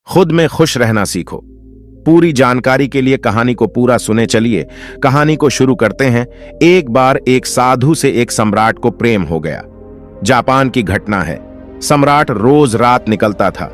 खुद में खुश रहना सीखो। पूरी जानकारी के लिए कहानी को पूरा सुने। चलिए कहानी को शुरू करते हैं। एक बार एक साधु से एक सम्राट को प्रेम हो गया। जापान की घटना है। सम्राट रोज रात निकलता था।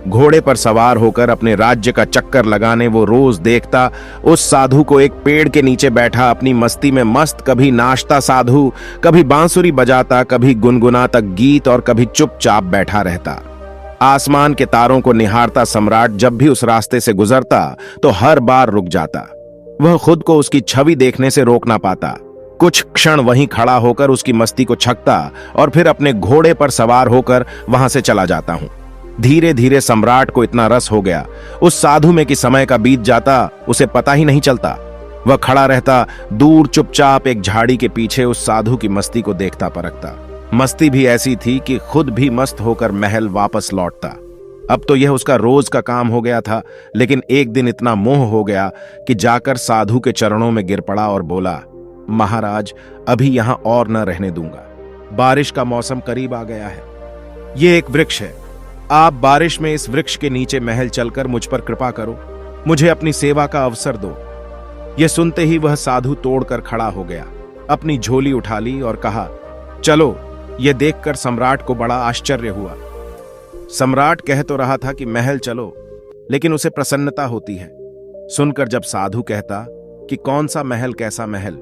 घोड़े पर सवार होकर अपने राज्य का चक्कर लगाने वो रोज देखता उस साधु को एक पेड़ के नीचे बैठा अपनी मस्ती में मस्त। कभी नाचता साधु, कभी बांसुरी बजाता, कभी गुनगुनाता गीत और कभी चुपचाप बैठा रहता। आसमान के तारों को निहारता सम्राट जब भी उस रास्ते से गुजरता तो हर बार रुक जाता। वह खुद को उसकी छवि देखने से रोक ना पाता। कुछ क्षण वहीं खड़ा होकर उसकी मस्ती को छकता और फिर अपने घोड़े पर सवार होकर वहां से चला जाता हूं। धीरे धीरे सम्राट को इतना रस हो गया उस साधु में कि समय का बीत जाता उसे पता ही नहीं चलता। वह खड़ा रहता दूर चुपचाप एक झाड़ी के पीछे उस साधु की मस्ती को देखता परखता। मस्ती भी ऐसी थी कि खुद भी मस्त होकर महल वापस लौटता। अब तो यह उसका रोज का काम हो गया था, लेकिन एक दिन इतना मोह हो गया कि जाकर साधु के चरणों में गिर पड़ा और बोला, महाराज अभी यहां और न रहने दूंगा। बारिश का मौसम करीब आ गया है। ये एक वृक्ष है। आप बारिश में इस वृक्ष के नीचे महल चलकर मुझ पर कृपा करो। मुझे अपनी सेवा का अवसर दो। यह सुनते ही वह साधु तोड़कर खड़ा हो गया। अपनी झोली उठा ली और कहा, चलो। यह देखकर सम्राट को बड़ा आश्चर्य हुआ। सम्राट कह तो रहा था कि महल चलो, लेकिन उसे प्रसन्नता होती है सुनकर जब साधु कहता कि कौन सा महल, कैसा महल,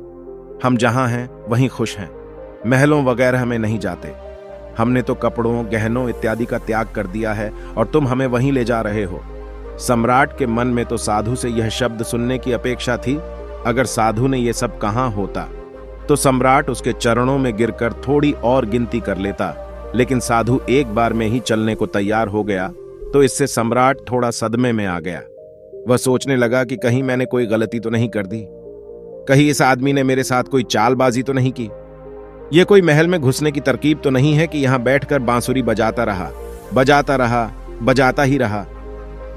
हम जहां हैं वहीं खुश हैं। महलों वगैरह में नहीं जाते। हमने तो कपड़ों, गहनों इत्यादि का त्याग कर दिया है और तुम हमें वहीं ले जा रहे हो। सम्राट के मन में तो साधु से यह शब्द सुनने की अपेक्षा थी। अगर साधु ने यह सब कहा होता तो सम्राट उसके चरणों में गिरकर थोड़ी और गिनती कर लेता, लेकिन साधु एक बार में ही चलने को तैयार हो गया तो इससे सम्राट थोड़ा सदमे में आ गया। वह सोचने लगा कि कहीं मैंने कोई गलती तो नहीं कर दी, कहीं इस आदमी ने मेरे साथ कोई चालबाजी तो नहीं की। यह कोई महल में घुसने की तरकीब तो नहीं है कि यहां बैठकर बांसुरी बजाता रहा, बजाता ही रहा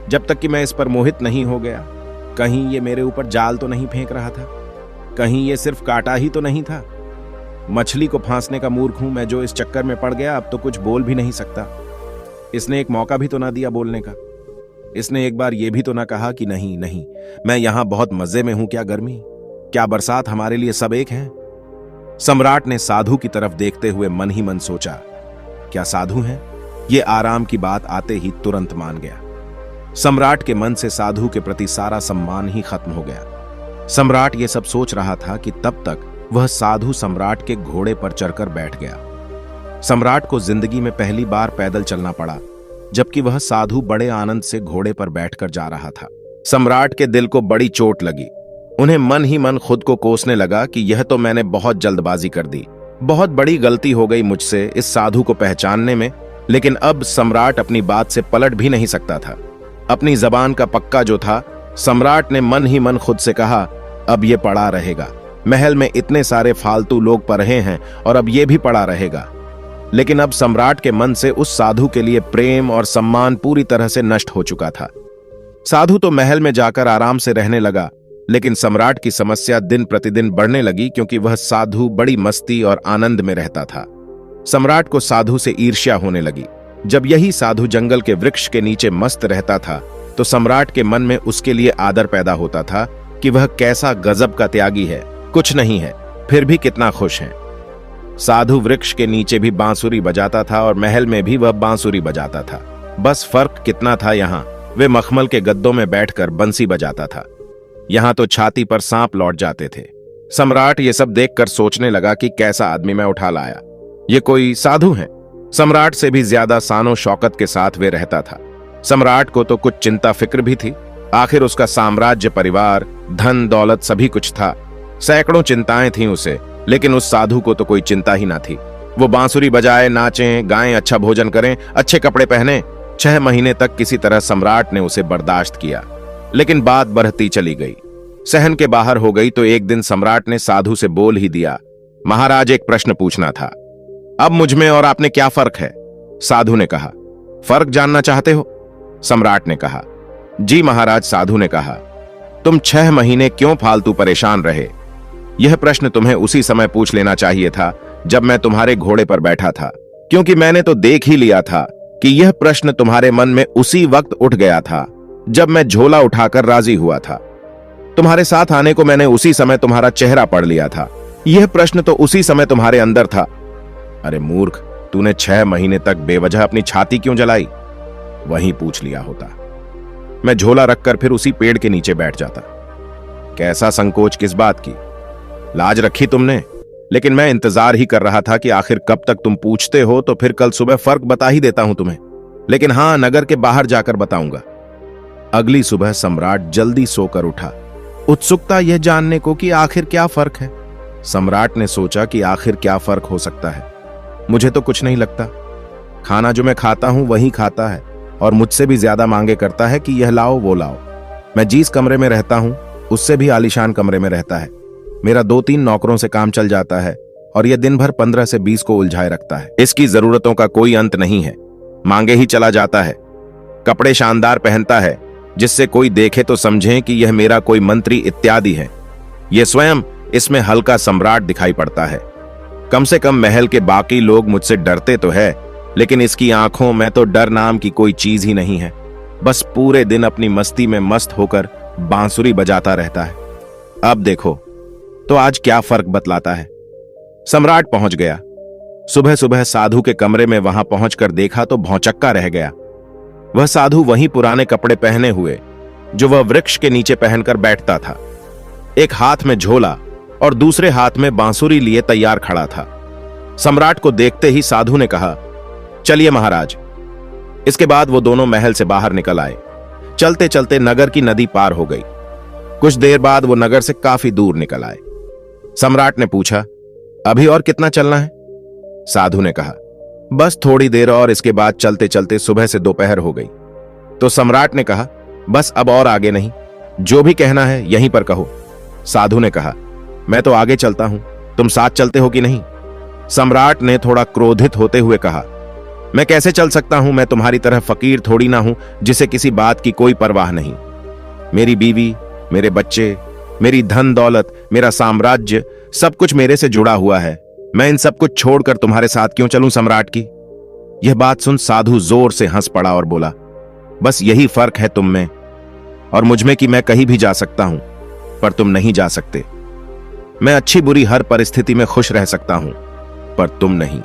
जब तक कि मैं इस पर मोहित नहीं हो गया। कहीं ये मेरे ऊपर जाल तो नहीं फेंक रहा था, कहीं ये सिर्फ काटा ही तो नहीं था। मछली को फांसने का मूर्ख हूं मैं जो इस चक्कर में पड़ गया, अब तो कुछ बोल भी नहीं सकता। इसने एक मौका भी तो ना दिया बोलने का। इसने एक बार यह भी तो ना कहा कि नहीं नहीं, मैं यहां बहुत मजे में हूं, क्या गर्मी, क्या बरसात, हमारे लिए सब एक है। सम्राट ने साधु की तरफ देखते हुए मन ही मन सोचा, क्या साधु है? ये आराम की बात आते ही तुरंत मान गया। सम्राट के मन से साधु के प्रति सारा सम्मान ही खत्म हो गया। सम्राट ये सब सोच रहा था कि तब तक वह साधु सम्राट के घोड़े पर चढ़कर बैठ गया। सम्राट को जिंदगी में पहली बार पैदल चलना पड़ा, जबकि वह साधु बड़े आनंद से घोड़े पर बैठकर जा रहा था। सम्राट के दिल को बड़ी चोट लगी। उन्हें मन ही मन खुद को कोसने लगा कि यह तो मैंने बहुत जल्दबाजी कर दी, बहुत बड़ी गलती हो गई मुझसे इस साधु को पहचानने में। लेकिन अब सम्राट अपनी बात से पलट भी नहीं सकता था। अपनी जबान का पक्का जो था, सम्राट ने मन ही मन खुद से कहा, अब ये पड़ा रहेगा। महल में इतने सारे फालतू लोग पढ़े हैं और अब ये भी पड़ा रहेगा। लेकिन अब सम्राट के मन से उस साधु के लिए प्रेम और सम्मान पूरी तरह से नष्ट हो चुका था। साधु तो महल में जाकर आराम से रहने लगा, लेकिन सम्राट की समस्या दिन प्रतिदिन बढ़ने लगी, क्योंकि वह साधु बड़ी मस्ती और आनंद में रहता था। सम्राट को साधु से ईर्ष्या होने लगी। जब यही साधु जंगल के वृक्ष के नीचे मस्त रहता था तो सम्राट के मन में उसके लिए आदर पैदा होता था कि वह कैसा गजब का त्यागी है, कुछ नहीं है फिर भी कितना खुश है। साधु वृक्ष के नीचे भी बांसुरी बजाता था और महल में भी वह बांसुरी बजाता था। बस फर्क कितना था, यहां वे मखमल के गद्दों में बैठकर बंसी बजाता था, यहां तो छाती पर सांप लौट जाते थे। सम्राट ये सब देखकर सोचने लगा कि कैसा आदमी मैं उठा लाया, ये कोई साधु है। सम्राट से भी ज्यादा शानो शौकत के साथ वे रहता था। सम्राट को तो कुछ चिंता फिक्र भी थी। आखिर उसका साम्राज्य, परिवार, धन दौलत सभी कुछ था। सैकड़ों चिंताएं थीं उसे, लेकिन उस साधु को तो कोई चिंता ही ना थी। वो बांसुरी बजाए, नाचें, गाएं, अच्छा भोजन करें, अच्छे कपड़े पहने। 6 महीने तक किसी तरह सम्राट ने उसे बर्दाश्त किया, लेकिन बात बढ़ती चली गई, सहन के बाहर हो गई। तो एक दिन सम्राट ने साधु से बोल ही दिया, महाराज एक प्रश्न पूछना था। अब मुझमें और आपने क्या फर्क है? साधु ने कहा। फर्क जानना चाहते हो? सम्राट ने कहा। जी महाराज, साधु ने कहा। तुम 6 महीने क्यों फालतू परेशान रहे? यह प्रश्न तुम्हें उसी समय पूछ लेना चाहिए था जब मैं तुम्हारे घोड़े पर बैठा था, क्योंकि मैंने तो देख ही लिया था कि यह प्रश्न तुम्हारे मन में उसी वक्त उठ गया था जब मैं झोला उठाकर राजी हुआ था। तुम्हारे साथ आने को मैंने उसी समय तुम्हारा चेहरा पढ़ लिया था। यह प्रश्न तो उसी समय तुम्हारे अंदर था। अरे मूर्ख, तूने 6 महीने तक बेवजह अपनी छाती क्यों जलाई? वहीं पूछ लिया होता। मैं झोला रखकर फिर उसी पेड़ के नीचे बैठ जाता। कैसा संकोच किस बात की? लाज रखी तुमने, लेकिन मैं इंतजार ही कर रहा था कि आखिर कब तक तुम पूछते हो, तो फिर कल सुबह फर्क बता ही देता हूं तुम्हें। लेकिन हां, नगर के बाहर जाकर बताऊंगा। अगली सुबह सम्राट जल्दी सोकर उठा, उत्सुकता यह जानने को कि आखिर क्या फर्क है। सम्राट ने सोचा कि आखिर क्या फर्क हो सकता है। मुझे तो कुछ नहीं लगता। खाना जो मैं खाता हूं वही खाता है और मुझसे भी ज्यादा मांगे करता है कि यह लाओ वो लाओ। मैं जिस कमरे में रहता हूं उससे भी आलीशान कमरे में रहता है। मेरा 2-3 नौकरों से काम चल जाता है और यह दिन भर 15 से 20 को उलझाए रखता है। इसकी जरूरतों का कोई अंत नहीं है, मांगे ही चला जाता है। कपड़े शानदार पहनता है जिससे कोई देखे तो समझे कि यह मेरा कोई मंत्री इत्यादि है। यह स्वयं इसमें हल्का सम्राट दिखाई पड़ता है। कम से कम महल के बाकी लोग मुझसे डरते तो है, लेकिन इसकी आंखों में तो डर नाम की कोई चीज ही नहीं है। बस पूरे दिन अपनी मस्ती में मस्त होकर बांसुरी बजाता रहता है। अब देखो तो आज क्या फर्क बतलाता है। सम्राट पहुंच गया। सुबह सुबह साधु के कमरे में वहां पहुंचकर देखा तो भौचक्का रह गया। वह साधु वही पुराने कपड़े पहने हुए जो वह वृक्ष के नीचे पहनकर बैठता था। एक हाथ में झोला और दूसरे हाथ में बांसुरी लिए तैयार खड़ा था। सम्राट को देखते ही साधु ने कहा, चलिए महाराज। इसके बाद वो दोनों महल से बाहर निकल आए। चलते चलते नगर की नदी पार हो गई। कुछ देर बाद वो नगर से काफी दूर निकल आए। सम्राट ने पूछा, अभी और कितना चलना है? साधु ने कहा, बस थोड़ी देर और, इसके बाद चलते चलते सुबह से दोपहर हो गई। तो सम्राट ने कहा, बस अब और आगे नहीं, जो भी कहना है यहीं पर कहो। साधु ने कहा, मैं तो आगे चलता हूं, तुम साथ चलते हो कि नहीं? सम्राट ने थोड़ा क्रोधित होते हुए कहा, मैं कैसे चल सकता हूं? मैं तुम्हारी तरह फकीर थोड़ी ना हूं जिसे किसी बात की कोई परवाह नहीं। मेरी बीवी, मेरे बच्चे, मेरी धन दौलत, मेरा साम्राज्य, सब कुछ मेरे से जुड़ा हुआ है। मैं इन सब कुछ छोड़कर तुम्हारे साथ क्यों चलूं सम्राट की? यह बात सुन साधु जोर से हंस पड़ा और बोला, बस यही फर्क है तुम में और मुझ में कि मैं कहीं भी जा सकता हूं पर तुम नहीं जा सकते। मैं अच्छी बुरी हर परिस्थिति में खुश रह सकता हूं पर तुम नहीं।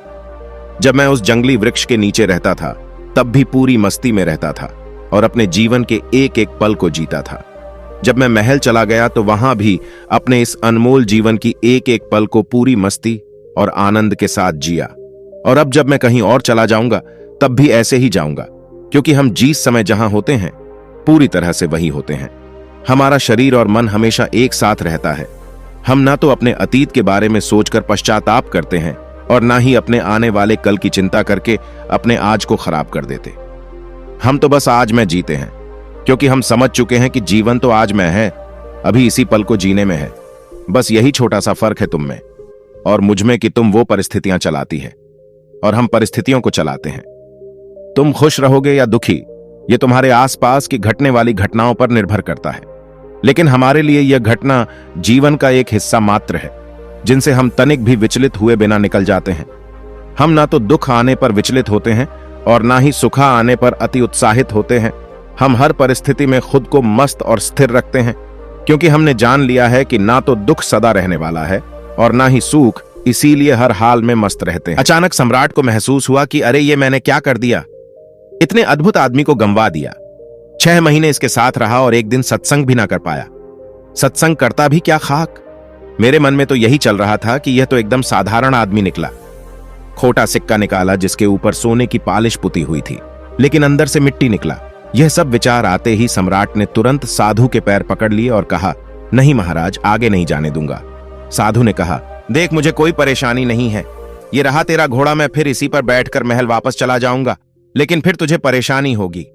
जब मैं उस जंगली वृक्ष के नीचे रहता था तब भी पूरी मस्ती में रहता था और अपने जीवन के एक एक पल को जीता था। जब मैं महल चला गया तो वहां भी अपने इस अनमोल जीवन की एक एक पल को पूरी मस्ती और आनंद के साथ जिया। और अब जब मैं कहीं और चला जाऊंगा तब भी ऐसे ही जाऊंगा, क्योंकि हम जिस समय जहां होते हैं पूरी तरह से वही होते हैं। हमारा शरीर और मन हमेशा एक साथ रहता है। हम ना तो अपने अतीत के बारे में सोचकर पश्चाताप करते हैं और ना ही अपने आने वाले कल की चिंता करके अपने आज को खराब कर देते। हम तो बस आज में जीते हैं, क्योंकि हम समझ चुके हैं कि जीवन तो आज में है, अभी इसी पल को जीने में है। बस यही छोटा सा फर्क है तुम में और मुझ में कि तुम वो परिस्थितियां चलाती है और हम परिस्थितियों को चलाते हैं। तुम खुश रहोगे या दुखी, ये तुम्हारे आसपास की घटने वाली घटनाओं पर निर्भर करता है। लेकिन हमारे लिए यह घटना जीवन का एक हिस्सा मात्र है, जिनसे हम तनिक भी विचलित हुए बिना निकल जाते हैं। हम ना तो दुख आने पर विचलित होते हैं और ना ही सुखा आने पर अति उत्साहित होते हैं। हम हर परिस्थिति में खुद को मस्त और स्थिर रखते हैं, क्योंकि हमने जान लिया है कि ना तो दुख सदा रहने वाला है और ना ही सुख, इसीलिए हर हाल में मस्त रहते हैं। अचानक सम्राट को महसूस हुआ कि अरे ये मैंने क्या कर दिया, इतने अद्भुत आदमी को गंवा दिया। 6 महीने इसके साथ रहा और एक दिन सत्संग भी ना कर पाया। सत्संग करता भी क्या खाक। मेरे मन में तो यही चल रहा था कि यह तो एकदम साधारण आदमी निकला। खोटा सिक्का निकाला जिसके ऊपर सोने की पालिश पुती हुई थी, लेकिन अंदर से मिट्टी निकला। यह सब विचार आते ही सम्राट ने तुरंत साधु के पैर पकड़ लिए और कहा, नहीं महाराज, आगे नहीं जाने दूंगा। साधु ने कहा, देख मुझे कोई परेशानी नहीं है, ये रहा तेरा घोड़ा, मैं फिर इसी पर बैठकर महल वापस चला जाऊंगा, लेकिन फिर तुझे परेशानी होगी।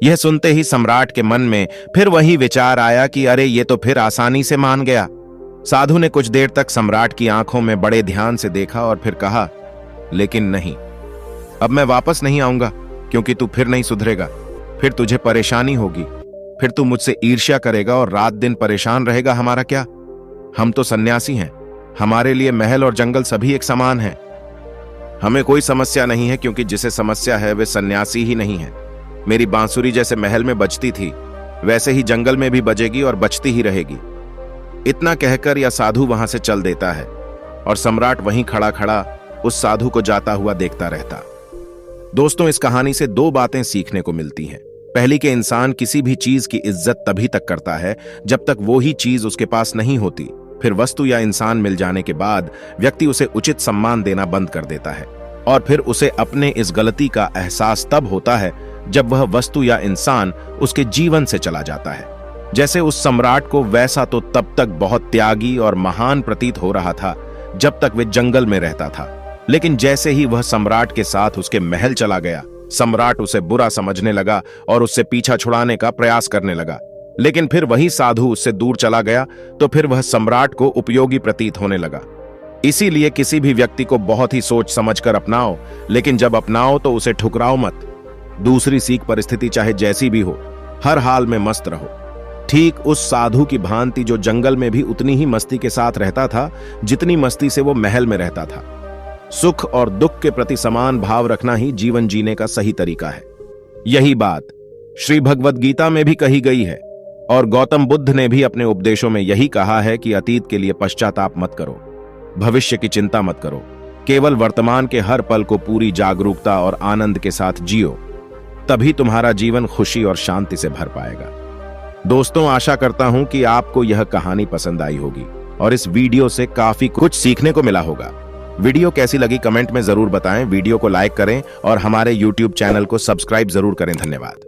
यह सुनते ही सम्राट के मन में फिर वही विचार आया कि अरे ये तो फिर आसानी से मान गया। साधु ने कुछ देर तक सम्राट की आंखों में बड़े ध्यान से देखा और फिर कहा, लेकिन नहीं, अब मैं वापस नहीं आऊंगा, क्योंकि तू फिर नहीं सुधरेगा। फिर तुझे परेशानी होगी, फिर तू मुझसे ईर्ष्या करेगा और रात दिन परेशान रहेगा। हमारा क्या, हम तो सन्यासी हैं, हमारे लिए महल और जंगल सभी एक समान हैं। हमें कोई समस्या नहीं है, क्योंकि जिसे समस्या है वे सन्यासी ही नहीं है। मेरी बांसुरी जैसे महल में बजती थी, वैसे ही जंगल में भी बजेगी और बजती ही रहेगी। इतना कहकर यह साधु वहां से चल देता है और सम्राट वहीं खड़ा खड़ा उस साधु को जाता हुआ देखता रहता। दोस्तों, इस कहानी से दो बातें सीखने को मिलती हैं। पहली कि इंसान किसी भी चीज की इज्जत तभी तक करता है जब तक वो ही चीज उसके पास नहीं होती। फिर वस्तु या इंसान मिल जाने के बाद व्यक्ति उसे उचित सम्मान देना बंद कर देता है, और फिर उसे अपने इस गलती का एहसास तब होता है जब वह वस्तु या इंसान उसके जीवन से चला जाता है। जैसे उस सम्राट को, वैसा तो तब तक बहुत त्यागी और महान प्रतीत हो रहा था जब तक वे जंगल में रहता था, लेकिन जैसे ही वह सम्राट के साथ उसके महल चला गया, सम्राट उसे बुरा समझने लगा और उससे पीछा छुड़ाने का प्रयास करने लगा। लेकिन फिर वही साधु उससे दूर चला गया तो फिर वह सम्राट को उपयोगी प्रतीत होने लगा। इसीलिए किसी भी व्यक्ति को बहुत ही सोच समझकर अपनाओ, लेकिन जब अपनाओ तो उसे ठुकराओ मत। दूसरी सीख, परिस्थिति चाहे जैसी भी हो, हर हाल में मस्त रहो। ठीक उस साधु की भांति जो जंगल में भी उतनी ही मस्ती के साथ रहता था जितनी मस्ती से वो महल में रहता था। सुख और दुख के प्रति समान भाव रखना ही जीवन जीने का सही तरीका है। यही बात श्री भगवद गीता में भी कही गई है, और गौतम बुद्ध ने भी अपने उपदेशों में यही कहा है कि अतीत के लिए पश्चाताप मत करो, भविष्य की चिंता मत करो, केवल वर्तमान के हर पल को पूरी जागरूकता और आनंद के साथ जियो, तभी तुम्हारा जीवन खुशी और शांति से भर पाएगा। दोस्तों, आशा करता हूं कि आपको यह कहानी पसंद आई होगी और इस वीडियो से काफी कुछ सीखने को मिला होगा। वीडियो कैसी लगी कमेंट में जरूर बताएं, वीडियो को लाइक करें और हमारे YouTube चैनल को सब्सक्राइब जरूर करें। धन्यवाद।